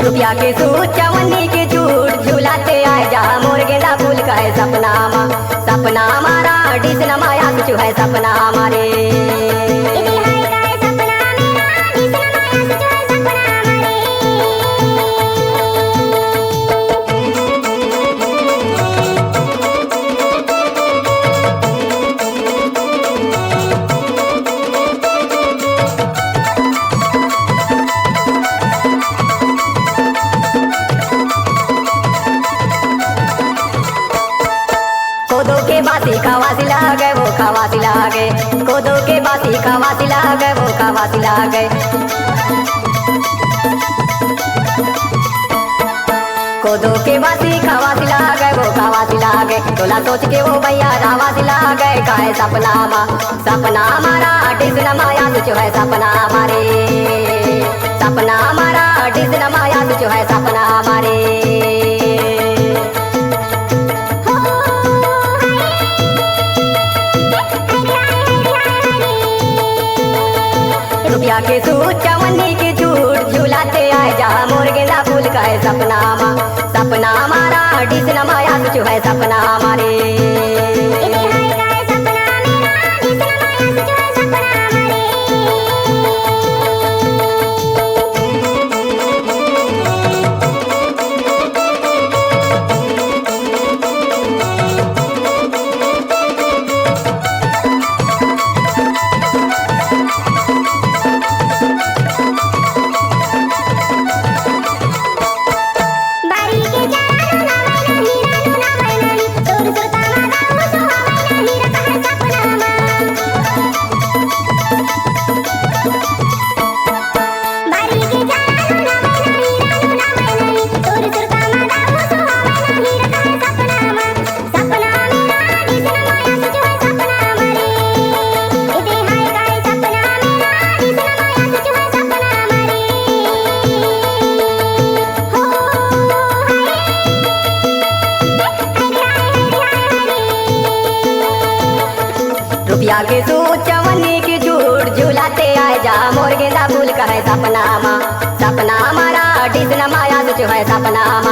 रुपया के सूट चवन्नी के झूठ झूलाते आए जा मोर गेंदा फूल का है सपना सपना हमारा डिस नमाया कुछ है सपना हमारे कोदो के बासी खवासी लागे वो खवासी लागे कोदो के बासी खवासी लागे वो खवासी लागे कोदो के बासी खवासी लागे वो खवासी लागे तोला सोच के वो भैया रावासी लागे काहे सपना हमारा डिस नमाया तुझ है सपना हमारे सपना हमारा डिस नमाया तुझ है सपना हमारे रुपया के सूट चवन्नी के झूठ झूलाते आए जा मोर गेंदा फूल का है सपना हमारा डिस नमाया कुछ है सपना हमारे रुपया के सूट चवन्नी के झूठ झूलाते आए जा मोर गेंदा फूल का है सपना हमारा डिस नमाया तुझ है सपना हमारा